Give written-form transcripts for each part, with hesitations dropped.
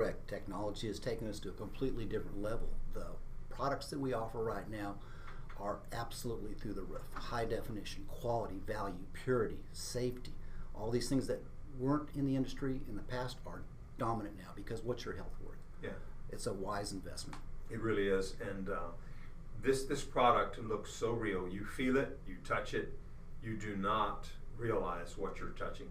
Correct. Technology has taken us to a completely different level. The products that we offer right now are absolutely through the roof. High definition, quality, value, purity, safety, all these things that weren't in the industry in the past are dominant now, because what's your health worth? Yeah, It's a wise investment. it really is. And this product looks so real. You feel it, you touch it, you do not realize what you're touching.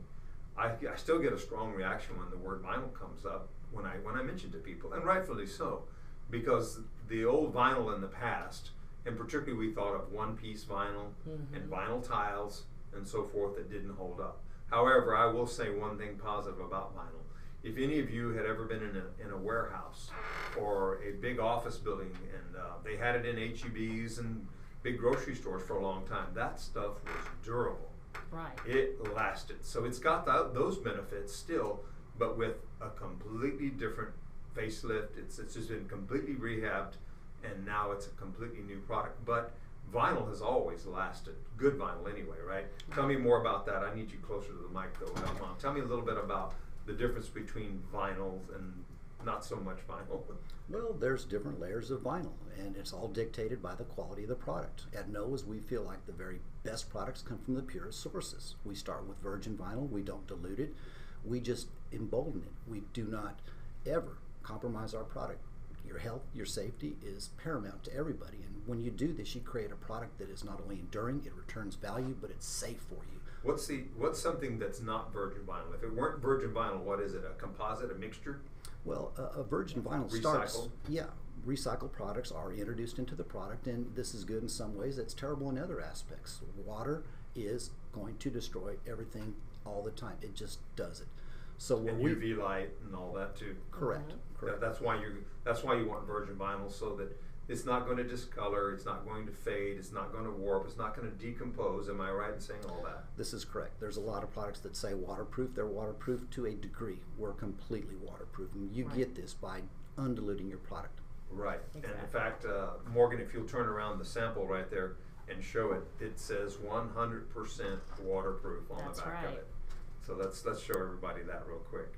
I still get a strong reaction when the word vinyl comes up when I mention to people, and rightfully so, because the old vinyl in the past, and particularly we thought of one-piece vinyl and vinyl tiles and so forth that didn't hold up. However, I will say one thing positive about vinyl. If any of you had ever been in a warehouse or a big office building and they had it in HEBs and big grocery stores for a long time, that stuff was durable. Right. It lasted. So it's got those benefits still, but with a completely different facelift. It's just been completely rehabbed, and now it's a completely new product. But vinyl has always lasted. Good vinyl anyway, right? Tell me more about that. I need you closer to the mic though. Mom. Tell me a little bit about the difference between vinyls and not so much vinyl. Well, there's different layers of vinyl, and it's all dictated by the quality of the product. At Knoas, we feel like the very best products come from the purest sources. We start with virgin vinyl. We don't dilute it. We just embolden it. We do not ever compromise our product. Your health, your safety is paramount to everybody, and when you do this, you create a product that is not only enduring, it returns value, but it's safe for you. What's something that's not virgin vinyl? If it weren't virgin vinyl, what is it? A composite, a mixture? Well, a virgin vinyl starts, recycled products are introduced into the product, and this is good in some ways, it's terrible in other aspects. Water is going to destroy everything all the time. It just does it. So when and UV light and all that too. Correct. Correct. That's why you want virgin vinyl, so that it's not going to discolor, it's not going to fade, it's not going to warp, it's not going to decompose. Am I right in saying all that? This is correct. There's a lot of products that say waterproof. They're waterproof to a degree. We're completely waterproof, and you get this by undiluting your product. Right. Exactly. And in fact, Morgan, if you'll turn around the sample right there and show it, it says 100% waterproof on That's the back right. of it. So let's show everybody that real quick.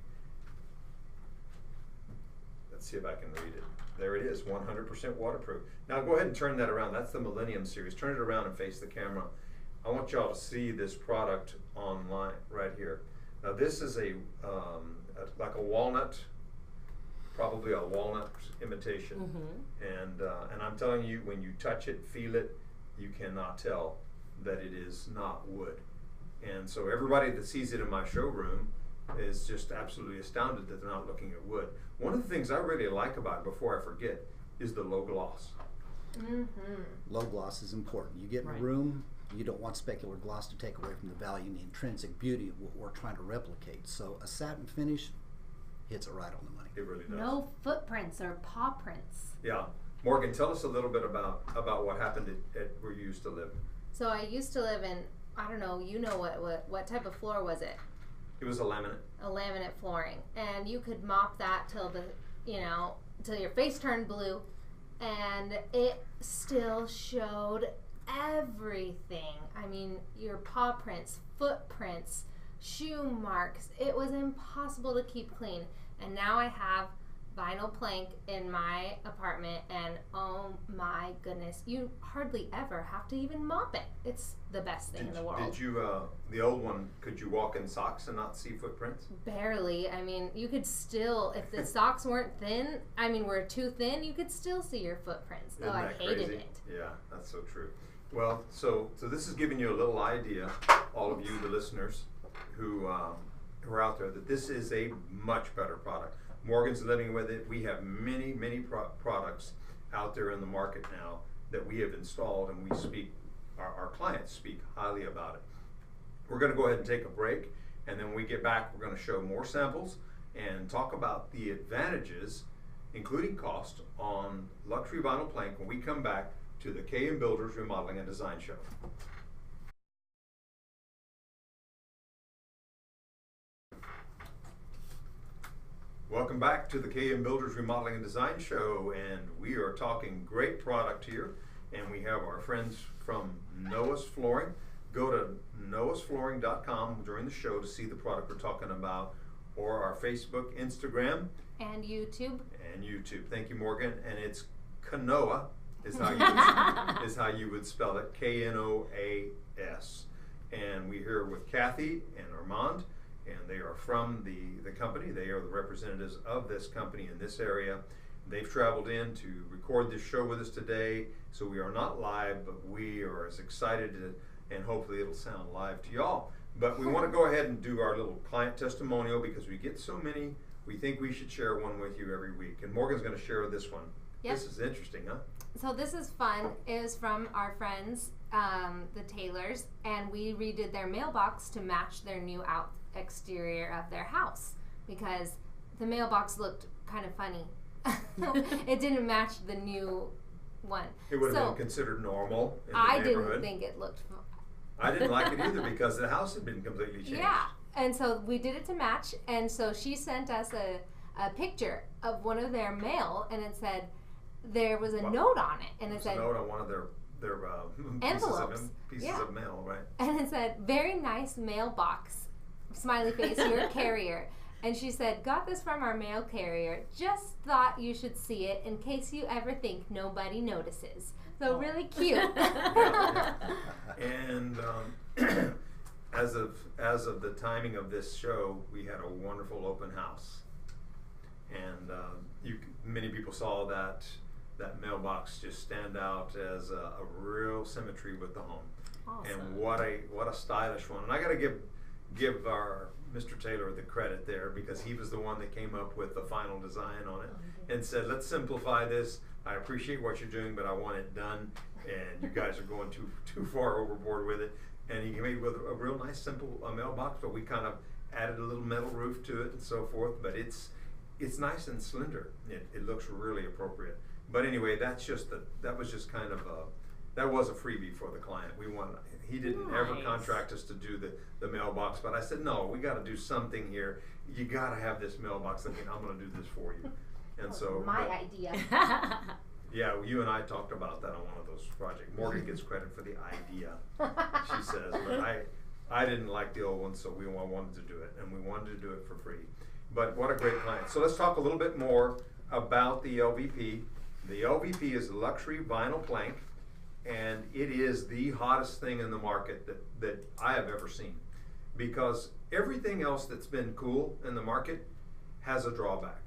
Let's see if I can read it. There it is, 100% waterproof. Now go ahead and turn that around. That's the Millennium Series. Turn it around and face the camera. I want y'all to see this product online right here. Now this is like a walnut, probably a walnut imitation. And I'm telling you, when you touch it, feel it, you cannot tell that it is not wood. And so everybody that sees it in my showroom is just absolutely astounded that they're not looking at wood. One of the things I really like about it, before I forget, is the low gloss. Low gloss is important. You get in a room, you don't want specular gloss to take away from the value and the intrinsic beauty of what we're trying to replicate. So a satin finish hits it right on the money. It really does. No footprints or paw prints. Yeah. Morgan, tell us a little bit about what happened at where you used to live. So I used to live in, I don't know, what type of floor was it? It was a laminate. A laminate flooring. And you could mop that till till your face turned blue, and it still showed everything. I mean, your paw prints, footprints, shoe marks. It was impossible to keep clean. And now I have vinyl plank in my apartment, and oh my goodness, you hardly ever have to even mop it. It's the best thing in the world. Did you, the old one, could you walk in socks and not see footprints? Barely. I mean, you could still, if the socks were too thin, you could still see your footprints. Isn't I that hated crazy? it. Yeah, that's so true. Well, so this is giving you a little idea, all of you, the listeners who are out there, that this is a much better product. Morgan's living with it. We have many products out there in the market now that we have installed, and our clients speak highly about it. We're going to go ahead and take a break, and then when we get back, we're going to show more samples and talk about the advantages, including cost, on luxury vinyl plank when we come back to the K&M Builders Remodeling and Design Show. Welcome back to the K&M Builders Remodeling and Design Show, and we are talking great product here, and we have our friends from Knoas Flooring. Go to knoasflooring.com during the show to see the product we're talking about, or our Facebook, Instagram, And YouTube. And YouTube. Thank you, Morgan. And it's Knoa is how you would spell it. Knoas. And we're here with Kathy and Armand, and they are from the company. They are the representatives of this company in this area. They've traveled in to record this show with us today, so we are not live, but we are as excited and hopefully it'll sound live to y'all. But we want to go ahead and do our little client testimonial because we get so many. We think we should share one with you every week. And Morgan's going to share this one. Yep. This is interesting, huh? So this is fun. It was from our friends, the Taylors, and we redid their mailbox to match their new exterior of their house because the mailbox looked kind of funny. It didn't match the new one. It would have been considered normal in the I neighborhood. didn't think it looked I didn't like it either because the house had been completely changed. Yeah, and so we did it to match, and so she sent us a picture of one of their mail, and it said there was a note on it, and it said a note on one of their envelopes, pieces of mail, right? And it said, "Very nice mailbox," smiley face, your carrier. And she said, "Got this from our mail carrier. Just thought you should see it in case you ever think nobody notices." So really cute. Yeah. And as of the timing of this show, we had a wonderful open house, and many people saw that mailbox just stand out as a real symmetry with the home. Awesome. And what a stylish one. And I got to give our Mr. Taylor the credit there because he was the one that came up with the final design on it and said, "Let's simplify this. I appreciate what you're doing, but I want it done, and you guys are going too far overboard with it." And he made with a real nice, simple mailbox, but we kind of added a little metal roof to it and so forth. But it's nice and slender. It looks really appropriate. But anyway, that was just kind of that was a freebie for the client. He didn't ever contract us to do the mailbox, but I said, "No, we got to do something here. You got to have this mailbox thinking, I'm going to do this for you." And so my idea. Yeah, you and I talked about that on one of those projects. Morgan gets credit for the idea, she says, but I didn't like the old one, so we wanted to do it, and we wanted to do it for free. But what a great client. So let's talk a little bit more about the LVP. The LVP is luxury vinyl plank, and it is the hottest thing in the market that I have ever seen, because everything else that's been cool in the market has a drawback.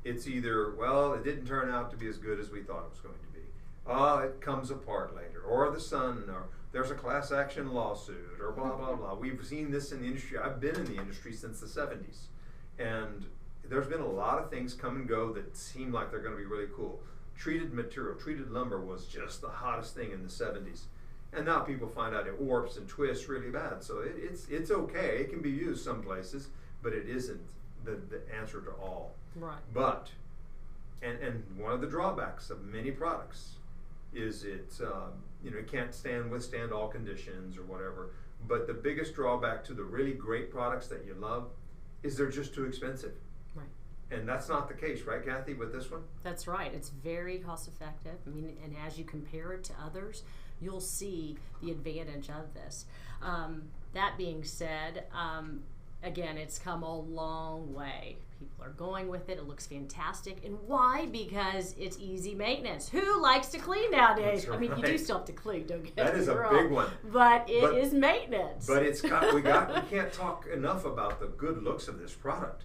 It's either, well, it didn't turn out to be as good as we thought it was going to be. It comes apart later, or the sun, or there's a class action lawsuit, or blah, blah, blah. We've seen this in the industry. I've been in the industry since the 70s, and there's been a lot of things come and go that seem like they're going to be really cool. Treated material, treated lumber was just the hottest thing in the 70s. And now people find out it warps and twists really bad. So it's okay. It can be used some places, but it isn't the answer to all. Right. But, and one of the drawbacks of many products is it can't withstand all conditions or whatever. But the biggest drawback to the really great products that you love is they're just too expensive. Right. And that's not the case, right, Kathy, with this one? That's right. It's very cost effective. I mean, and as you compare it to others, you'll see the advantage of this. That being said, again, it's come a long way. People are going with it. It looks fantastic. And why? Because it's easy maintenance. Who likes to clean nowadays? That's I mean, you do right. still have to clean, don't get That me is a wrong. big one. But it is maintenance. But we can't talk enough about the good looks of this product.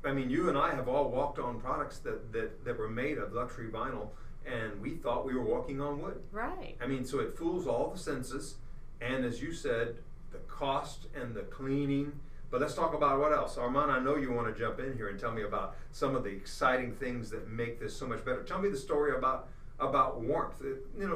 I mean, you and I have all walked on products that were made of luxury vinyl, and we thought we were walking on wood. Right. I mean, so it fools all the senses, and as you said, the cost and the cleaning. But let's talk about what else. Armand, I know you want to jump in here and tell me about some of the exciting things that make this so much better. Tell me the story about warmth.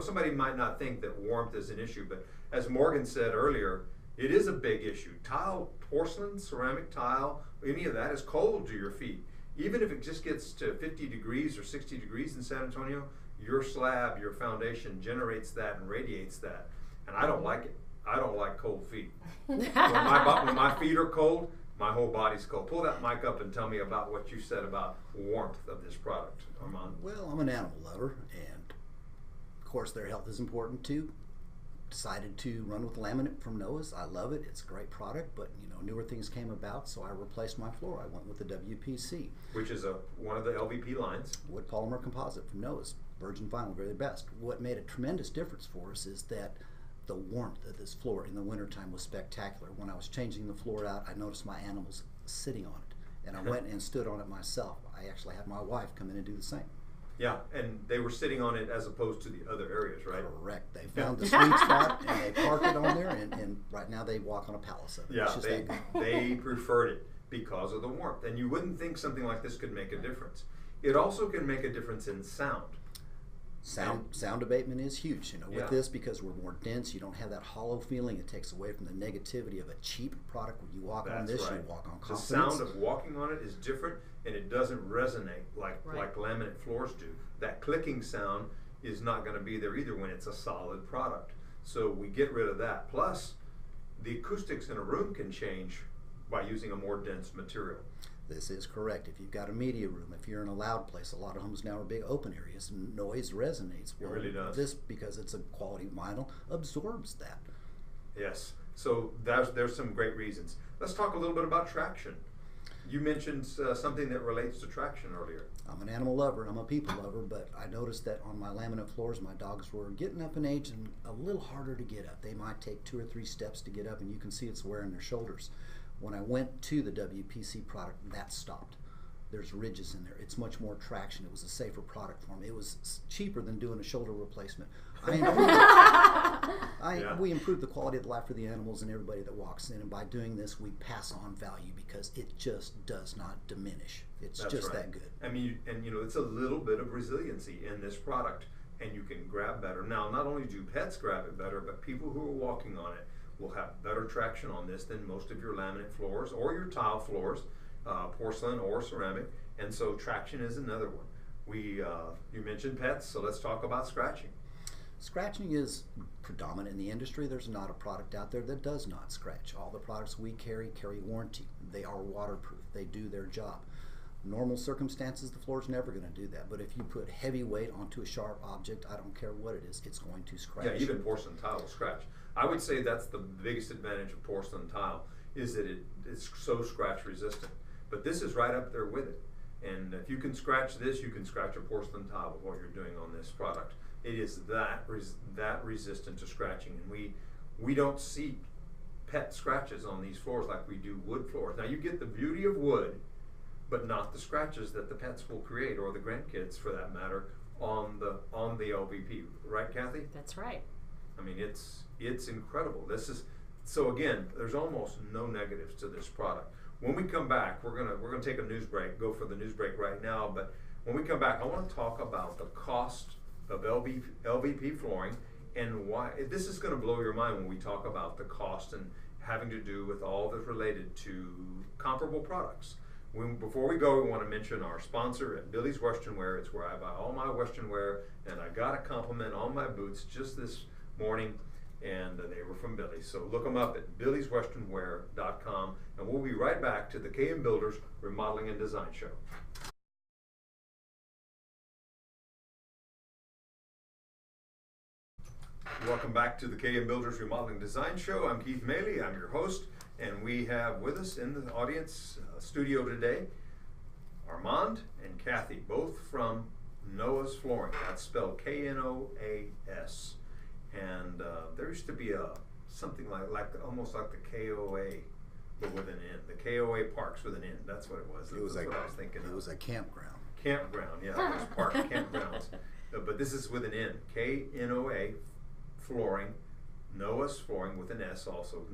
Somebody might not think that warmth is an issue, but as Morgan said earlier, it is a big issue. Tile, porcelain, ceramic tile, any of that is cold to your feet. Even if it just gets to 50 degrees or 60 degrees in San Antonio, your slab, your foundation generates that and radiates that. And I don't like it. I don't like cold feet. When my feet are cold, my whole body's cold. Pull that mic up and tell me about what you said about warmth of this product, Armand. Well, I'm an animal lover, and of course their health is important too. decided to run with laminate from Knoas. I love it. It's a great product, but newer things came about, so I replaced my floor. I went with the WPC, which is one of the LVP lines. Wood polymer composite from Knoas. Virgin vinyl, very best. What made a tremendous difference for us is that the warmth of this floor in the wintertime was spectacular. When I was changing the floor out, I noticed my animals sitting on it, and I went and stood on it myself. I actually had my wife come in and do the same. Yeah, and they were sitting on it as opposed to the other areas, right? Correct. They found the sweet spot and they parked it on there, and right now they walk on a palace of it. Yeah, they preferred it because of the warmth. And you wouldn't think something like this could make a difference. It also can make a difference in sound. Sound abatement is huge, with Yeah. this, because we're more dense. You don't have that hollow feeling. It takes away from the negativity of a cheap product. When you walk on That's this, right. you walk on The confidence. sound of walking on it is different, and it doesn't resonate like laminate floors do. That clicking sound is not going to be there either when it's a solid product. So we get rid of that. Plus, the acoustics in a room can change by using a more dense material. This is correct. If you've got a media room, if you're in a loud place, a lot of homes now are big open areas, and noise resonates. It really does. This, because it's a quality vinyl, absorbs that. Yes. So there's some great reasons. Let's talk a little bit about traction. You mentioned something that relates to traction earlier. I'm an animal lover, I'm a people lover, but I noticed that on my laminate floors, my dogs were getting up in age and a little harder to get up. They might take 2 or 3 steps to get up, and you can see it's wearing their shoulders. When I went to the WPC product, that stopped. There's ridges in there. It's much more traction. It was a safer product for them. It was cheaper than doing a shoulder replacement. We improved the quality of life for the animals and everybody that walks in, and by doing this, we pass on value because it just does not diminish. It's That's just right. that good. I mean, it's a little bit of resiliency in this product, and you can grab better. Now, not only do pets grab it better, but people who are walking on it will have better traction on this than most of your laminate floors or your tile floors, porcelain or ceramic. And so traction is another one. You mentioned pets, so let's talk about scratching. Scratching is predominant in the industry. There's not a product out there that does not scratch. All the products we carry warranty. They are waterproof. They do their job. Normal circumstances, the floor's never going to do that. But if you put heavy weight onto a sharp object, I don't care what it is, it's going to scratch. Yeah, even porcelain tile will scratch. I would say that's the biggest advantage of porcelain tile, is that it's so scratch resistant. But this is right up there with it. And if you can scratch this, you can scratch a porcelain tile with what you're doing on this product. It is that resistant to scratching, and we don't see pet scratches on these floors like we do wood floors. Now you get the beauty of wood, but not the scratches that the pets will create, or the grandkids for that matter, on the LVP. Right, Kathy? That's right. I mean, it's incredible. So again, there's almost no negatives to this product. When we come back, we're gonna take a news break. Go for the news break right now. But when we come back, I want to talk about the cost of LVP flooring and why this is going to blow your mind when we talk about the cost and having to do with all that's related to comparable products. Before we go, we want to mention our sponsor at Billy's Western Wear. It's where I buy all my Western wear, and I got a compliment on my boots just this morning, and they were from Billy. So look them up at billyswesternwear.com, and we'll be right back to the KM Builders Remodeling and Design Show. Welcome back to the KM Builders Remodeling Design Show. I'm Keith Moehle, I'm your host, and we have with us in the audience studio today Armand and Kathy, both from Knoas Flooring. That's spelled K-N-O-A-S. And there used to be something like almost like the KOA, but with an N. The KOA Parks with an N. That's what it was. That's what I was thinking. It was a campground. Campground, yeah. Those park campgrounds. But this is with an N. K-N-O-A Flooring. Knoas Flooring with an S also.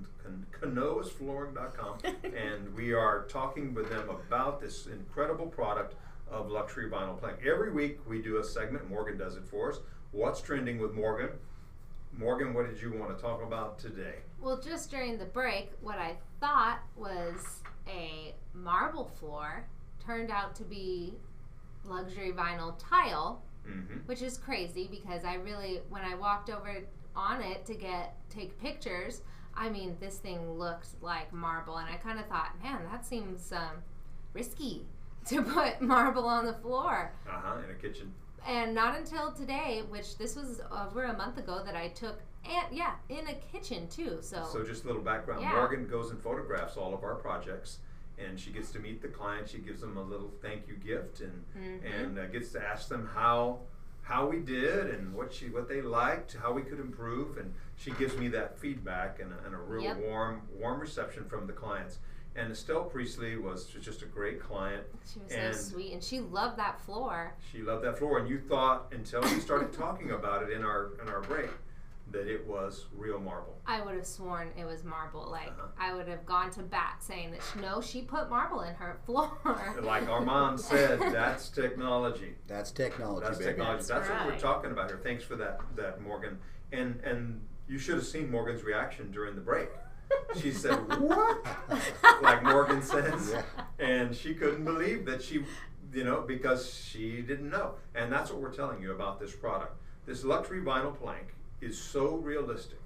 Knoasflooring.com. And we are talking with them about this incredible product of luxury vinyl plank. Every week we do a segment. Morgan does it for us. What's trending with Morgan? Morgan, what did you want to talk about today? Well, just during the break, what I thought was a marble floor turned out to be luxury vinyl tile, which is crazy because when I walked over on it to take pictures, I mean, this thing looked like marble, and I kind of thought, man, that seems risky to put marble on the floor. In a kitchen. And not until today, which this was over a month ago, that I took, and yeah, in a kitchen too. So just a little background. Yeah. Morgan goes and photographs all of our projects, and she gets to meet the client. She gives them a little thank you gift, and gets to ask them how we did and what they liked, how we could improve, and she gives me that feedback and a real warm reception from the clients. And Estelle Priestley was just a great client. She was so sweet, and she loved that floor. She loved that floor, and you thought until you started talking about it in our break that it was real marble. I would have sworn it was marble. Like I would have gone to bat saying that she put marble in her floor. Like Armand said, that's technology. That's technology. That's baby. technology. That's what we're right. talking about here. Thanks for that, Morgan. And you should have seen Morgan's reaction during the break. She said, "What?" Like Morgan says, Yeah. and she couldn't believe that she, because she didn't know. And that's what we're telling you about this product. This luxury vinyl plank is so realistic.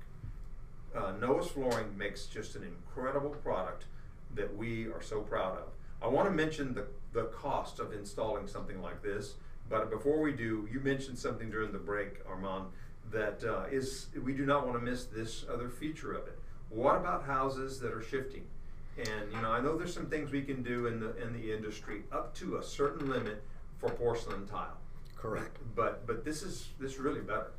Knoas Flooring makes just an incredible product that we are so proud of. I want to mention the cost of installing something like this, but before we do, you mentioned something during the break, Armand, that we do not want to miss this other feature of it. What about houses that are shifting? And I know there's some things we can do in the industry up to a certain limit for porcelain tile. Correct. But this is really better.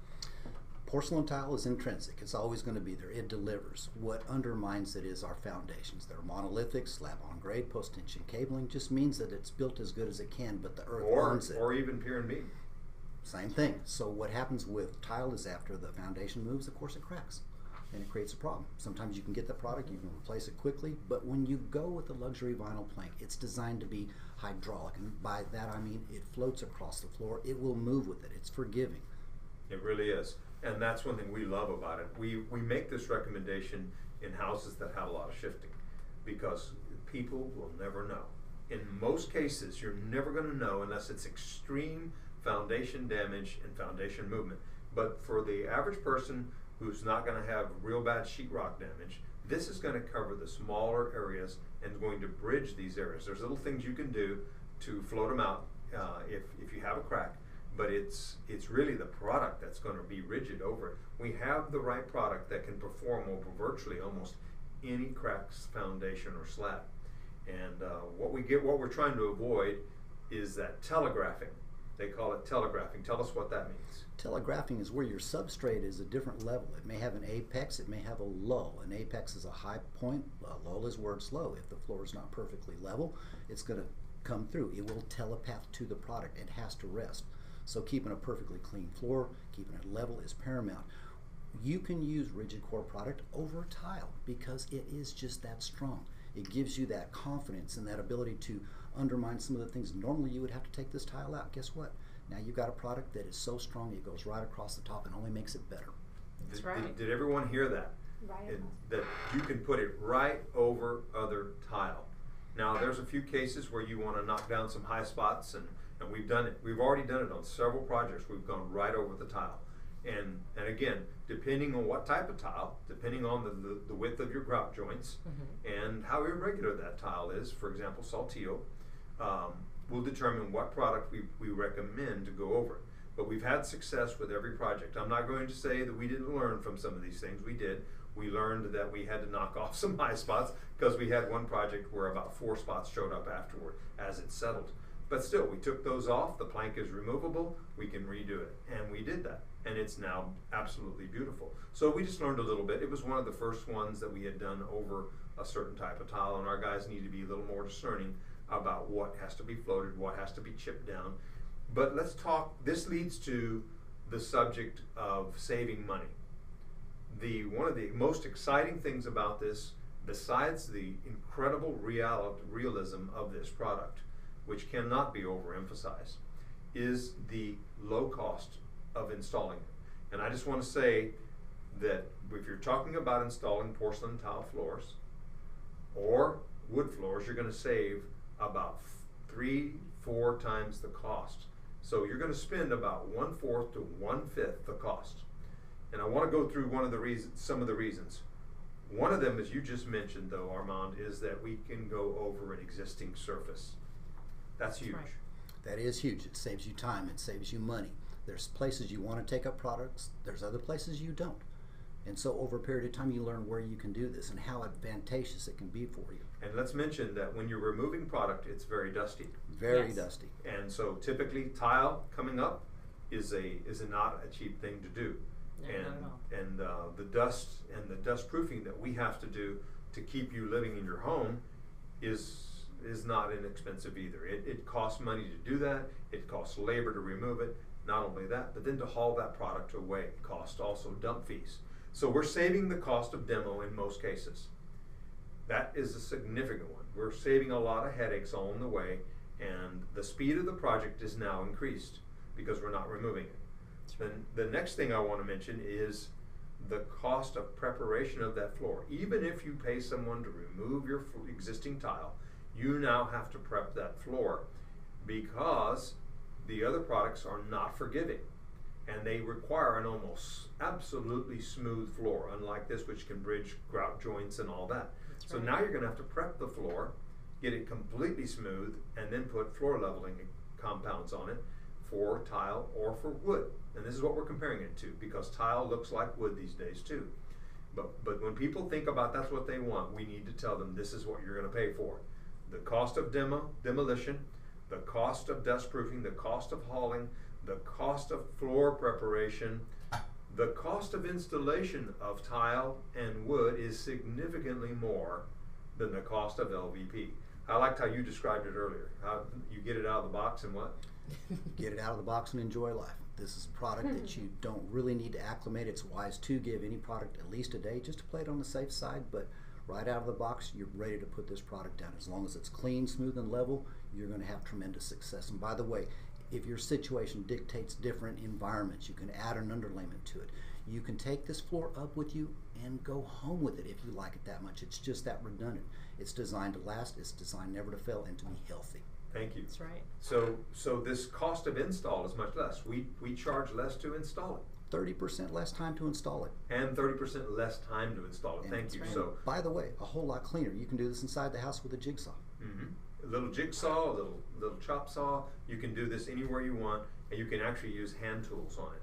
Porcelain tile is intrinsic. It's always going to be there. It delivers. What undermines it is our foundations. They're monolithic, slab on grade, post tension cabling. Just means that it's built as good as it can, but the earth owns it. Or even pier and beam. Same thing. So what happens with tile is after the foundation moves, of course it cracks. And it creates a problem. Sometimes you can get the product, you can replace it quickly, but when you go with the luxury vinyl plank, it's designed to be hydraulic, and by that I mean it floats across the floor. It will move with it. It's forgiving. It really is, and that's one thing we love about it. We make this recommendation in houses that have a lot of shifting, because people will never know. In most cases, you're never going to know unless it's extreme foundation damage and foundation movement. But for the average person who's not going to have real bad sheetrock damage, this is going to cover the smaller areas and going to bridge these areas. There's little things you can do to float them out if you have a crack, but it's really the product that's going to be rigid over it. We have the right product that can perform over virtually almost any cracks foundation or slab. And what we're trying to avoid is that telegraphing. They call it telegraphing. Tell us what that means. Telegraphing is where your substrate is a different level. It may have an apex, it may have a low. An apex is a high point, a low is where it's low. If the floor is not perfectly level, it's going to come through. It will telepath to the product. It has to rest. So keeping a perfectly clean floor, keeping it level is paramount. You can use rigid core product over tile because it is just that strong. It gives you that confidence and that ability to undermine some of the things normally you would have to take this tile out. Guess what? Now you've got a product that is so strong it goes right across the top and only makes it better. That's right. Did everyone hear that? Right. That you can put it right over other tile. Now there's a few cases where you want to knock down some high spots, and we've done it. We've already done it on several projects. We've gone right over the tile. And again, depending on what type of tile, depending on the width of your grout joints, and how irregular that tile is, for example, saltillo, will determine what product we recommend to go over it. But we've had success with every project. I'm not going to say that we didn't learn from some of these things. We did. We learned that we had to knock off some high spots because we had one project where about 4 spots showed up afterward as it settled. But still, we took those off. The plank is removable. We can redo it. And we did that. And it's now absolutely beautiful. So we just learned a little bit. It was one of the first ones that we had done over a certain type of tile, and our guys need to be a little more discerning about what has to be floated, what has to be chipped down. But let's talk, this leads to the subject of saving money. One of the most exciting things about this, besides the incredible realism of this product, which cannot be overemphasized, is the low cost of installing it. And I just want to say that if you're talking about installing porcelain tile floors or wood floors, you're going to save about 3-4 times the cost. So you're going to spend about 1/4 to 1/5 the cost. And I want to go through some of the reasons. One of them, as you just mentioned, though, Armand, is that we can go over an existing surface. That's huge. Right. That is huge. It saves you time. It saves you money. There's places you want to take up products. There's other places you don't. And so over a period of time, you learn where you can do this and how advantageous it can be for you. And let's mention that when you're removing product, it's very dusty. Very Yes. dusty. And so typically tile coming up is not a cheap thing to do. No, not at all. And the dust and the dust proofing that we have to do to keep you living in your home is not inexpensive either. It costs money to do that. It costs labor to remove it. Not only that, but then to haul that product away costs also dump fees. So we're saving the cost of demo in most cases. That is a significant one. We're saving a lot of headaches along the way, and the speed of the project is now increased because we're not removing it. Then the next thing I want to mention is the cost of preparation of that floor. Even if you pay someone to remove your existing tile, you now have to prep that floor because the other products are not forgiving. And they require an almost absolutely smooth floor, unlike this, which can bridge grout joints and all that. That's So right. now you're going to have to prep the floor, get it completely smooth, and then put floor leveling compounds on it for tile or for wood. And this is what we're comparing it to, because tile looks like wood these days too. But when people think about that's what they want, we need to tell them this is what you're going to pay for. The cost of demolition, the cost of dust proofing, the cost of hauling, the cost of floor preparation, the cost of installation of tile and wood is significantly more than the cost of LVP. I liked how you described it earlier. How you get it out of the box and what? Get it out of the box and enjoy life. This is a product that you don't really need to acclimate. It's wise to give any product at least a day just to play it on the safe side, but right out of the box, you're ready to put this product down. As long as it's clean, smooth, and level, you're going to have tremendous success. And by the way, if your situation dictates different environments, you can add an underlayment to it. You can take this floor up with you and go home with it if you like it that much. It's just that redundant. It's designed to last. It's designed never to fail and to be healthy. Thank you. That's right. So this cost of install is much less. We charge less to install it, 30% less time to install it. and 30% less time to install it. And Thank that's you. right. So by the way, a whole lot cleaner. You can do this inside the house with a jigsaw. a little jigsaw, a little chop saw. You can do this anywhere you want, and you can actually use hand tools on it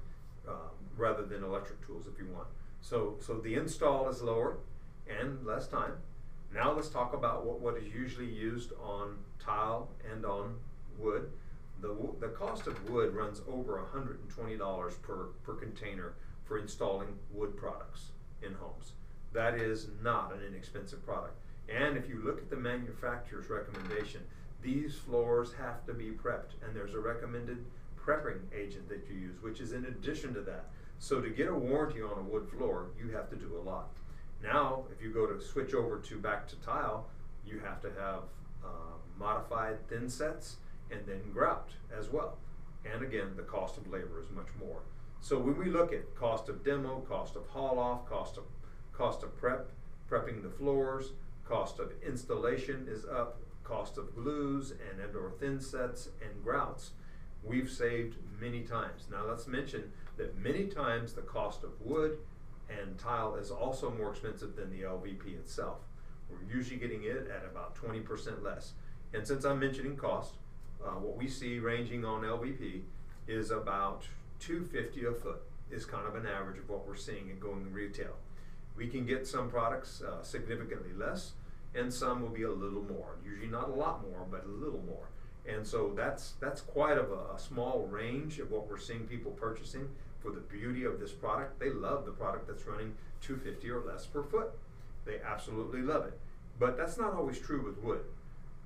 rather than electric tools if you want. So the install is lower and less time. Now let's talk about what is usually used on tile and on wood. The cost of wood runs over $120 per container for installing wood products in homes. That is not an inexpensive product. And if you look at the manufacturer's recommendation, these floors have to be prepped, and there's a recommended prepping agent that you use, which is in addition to that. So to get a warranty on a wood floor, you have to do a lot. Now, if you go to switch over back to tile, you have to have modified thin sets and then grout as well. And again, the cost of labor is much more. So when we look at cost of demo, cost of haul off, cost of prepping the floors, cost of installation is up, cost of glues and or thin sets and grouts, we've saved many times. Now let's mention that many times the cost of wood and tile is also more expensive than the LVP itself. We're usually getting it at about 20% less. And since I'm mentioning cost, what we see ranging on LVP is about $250 a foot is kind of an average of what we're seeing and going retail. We can get some products significantly less, and some will be a little more. Usually not a lot more, but a little more. And so that's quite of a small range of what we're seeing people purchasing for the beauty of this product. They love the product that's running $250 or less per foot. They absolutely love it. But that's not always true with wood,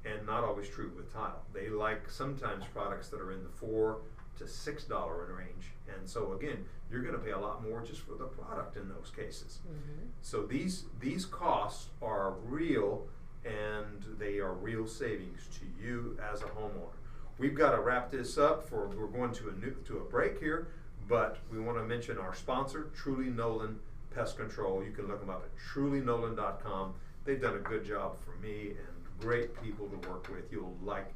and not always true with tile. They like sometimes products that are in the $4 to $6 range. And so again, you're going to pay a lot more just for the product in those cases. Mm-hmm. So these costs are real, and they are real savings to you as a homeowner. We've got to wrap this up. We're going to a break here, but we want to mention our sponsor, Truly Nolan Pest Control. You can look them up at trulynolan.com. They've done a good job for me, and great people to work with. You'll like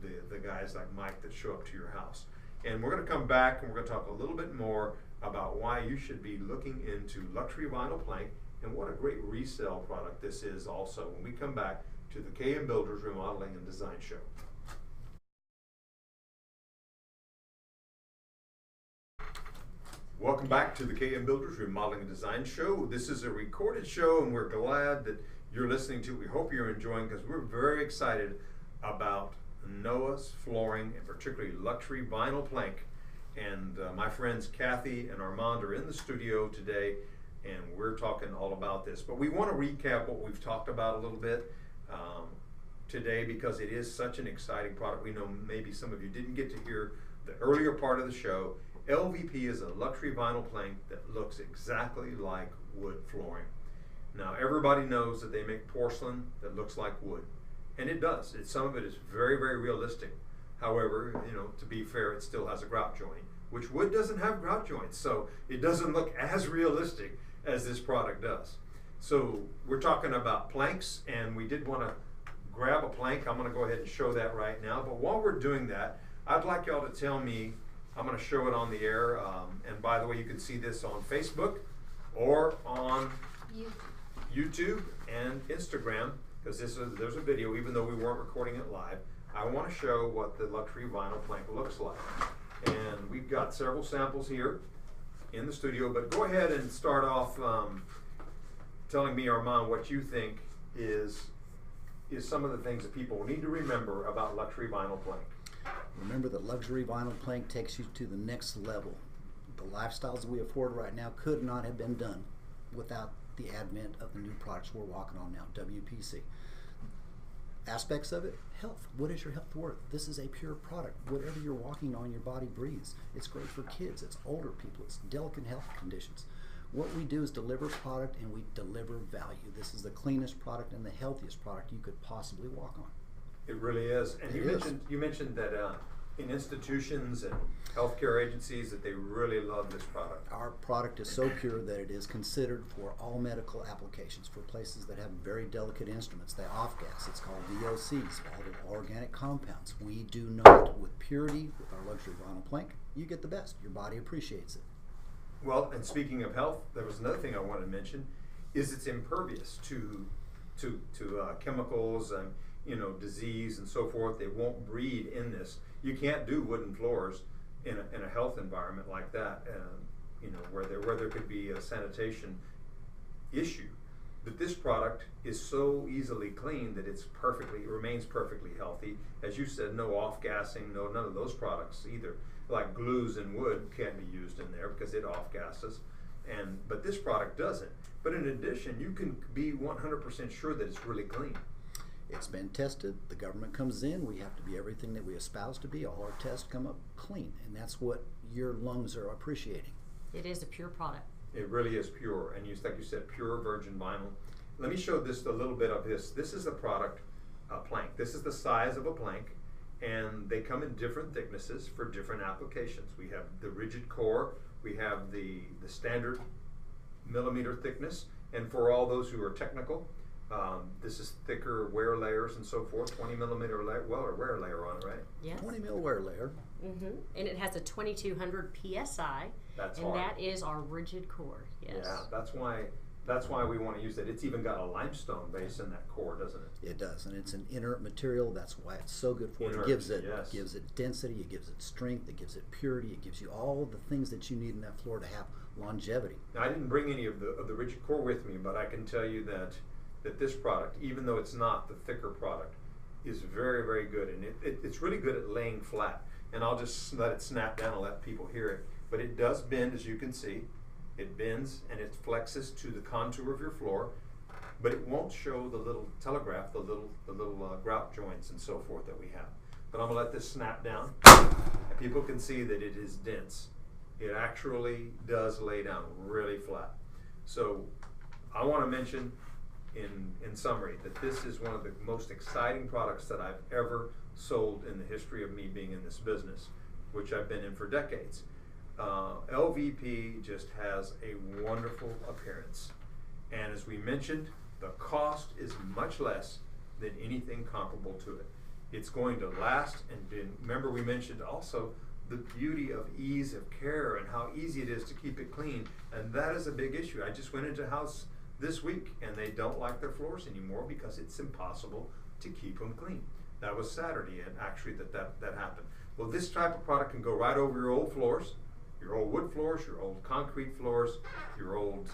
the guys like Mike that show up to your house. And we're going to come back and we're going to talk a little bit more about why you should be looking into luxury vinyl plank and what a great resale product this is also when we come back to the KM Builders Remodeling and Design Show. Welcome back to the KM Builders Remodeling and Design Show. This is a recorded show, and we're glad that you're listening to it. We hope you're enjoying, because we're very excited about Knoas Flooring, and particularly luxury vinyl plank. And my friends Kathy and Armand are in the studio today, and we're talking all about this. But we want to recap what we've talked about a little bit today, because it is such an exciting product. We know maybe some of you didn't get to hear the earlier part of the show. LVP is a luxury vinyl plank that looks exactly like wood flooring. Now, everybody knows that they make porcelain that looks like wood, and it does. Some of it is very, very realistic. However, to be fair, it still has a grout joint, which wood doesn't have grout joints, so it doesn't look as realistic as this product does. So we're talking about planks, and we did want to grab a plank. I'm going to go ahead and show that right now. But while we're doing that, I'd like y'all to tell me, I'm going to show it on the air, and by the way, you can see this on Facebook or on YouTube and Instagram, because there's a video, even though we weren't recording it live. I want to show what the luxury vinyl plank looks like. And we've got several samples here in the studio, but go ahead and start off telling me, Armand, what you think is some of the things that people need to remember about luxury vinyl plank. Remember that luxury vinyl plank takes you to the next level. The lifestyles that we afford right now could not have been done without the advent of the new products we're walking on now, WPC. Aspects of it, health. What is your health worth? This is a pure product. Whatever you're walking on, your body breathes. It's great for kids, it's older people, it's delicate health conditions. What we do is deliver product, and we deliver value. This is the cleanest product and the healthiest product you could possibly walk on. It really is. And you mentioned that in institutions and healthcare agencies that they really love this product. Our product is so pure that it is considered for all medical applications, for places that have very delicate instruments. They off-gas. It's called VOCs, volatile organic compounds. We do not. With purity, with our luxury vinyl plank, you get the best. Your body appreciates it. Well, and speaking of health, there was another thing I wanted to mention, is it's impervious to chemicals and disease and so forth. They won't breed in this. You can't do wooden floors in a health environment like that, where there could be a sanitation issue. But this product is so easily clean that it remains perfectly healthy. As you said, no off-gassing, none of those products either. Like glues and wood can't be used in there because it off-gasses, but this product doesn't. But in addition, you can be 100% sure that it's really clean. It's been tested. The government comes in. We have to be everything that we espouse to be. All our tests come up clean, and that's what your lungs are appreciating. It is a pure product. It really is pure, and like you said, pure virgin vinyl. Let me show this a little bit of this. This is the product plank. This is the size of a plank, and they come in different thicknesses for different applications. We have the rigid core. We have the standard millimeter thickness, and for all those who are technical, this is thicker wear layers and so forth. 20 millimeter wear layer on it, right? Yes. 20 mil wear layer. Mm-hmm. And it has a 2200 psi. That's and hard. that is our rigid core. Yes. Yeah, that's why we want to use it. It's even got a limestone base in that core, doesn't it? It does, and it's an inert material. That's why it's so good for Inert, it. Gives it density, it gives it strength, it gives it purity, it gives you all the things that you need in that floor to have longevity. Now, I didn't bring any of the rigid core with me, but I can tell you that this product, even though it's not the thicker product, is very, very good, and it's really good at laying flat. And I'll just let it snap down and let people hear it. But it does bend, as you can see. It bends and it flexes to the contour of your floor, but it won't show the little telegraph, the little grout joints and so forth that we have. But I'm gonna let this snap down, and people can see that it is dense. It actually does lay down really flat. So I want to mention in summary that this is one of the most exciting products that I've ever sold in the history of me being in this business, which I've been in for decades. LVP just has a wonderful appearance, and as we mentioned, the cost is much less than anything comparable to it. It's going to last, and remember we mentioned also the beauty of ease of care and how easy it is to keep it clean, and that is a big issue. I just went into a house this week and they don't like their floors anymore because it's impossible to keep them clean. That was Saturday, and actually that happened. Well, this type of product can go right over your old floors, your old wood floors, your old concrete floors, your old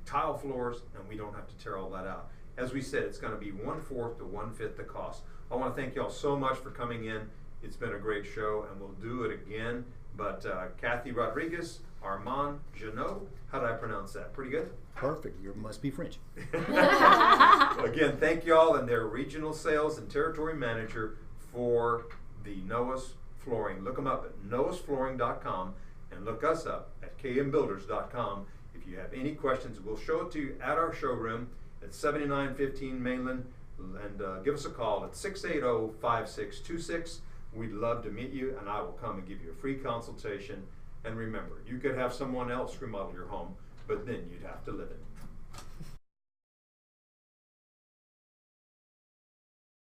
tile floors, and we don't have to tear all that out. As we said, it's going to be 1/4 to 1/5 the cost. I want to thank y'all so much for coming in. It's been a great show, and we'll do it again. But Kathy Rodriguez, Armand Janot, how did I pronounce that? Pretty good? Perfect. You must be French. Again, thank y'all, and their regional sales and territory manager for the Knoas Flooring. Look them up at knoasflooring.com and look us up at kmbuilders.com. If you have any questions, we'll show it to you at our showroom at 7915 Mainland, and give us a call at 680-5626. We'd love to meet you, and I will come and give you a free consultation. And remember, you could have someone else remodel your home, but then you'd have to live in it.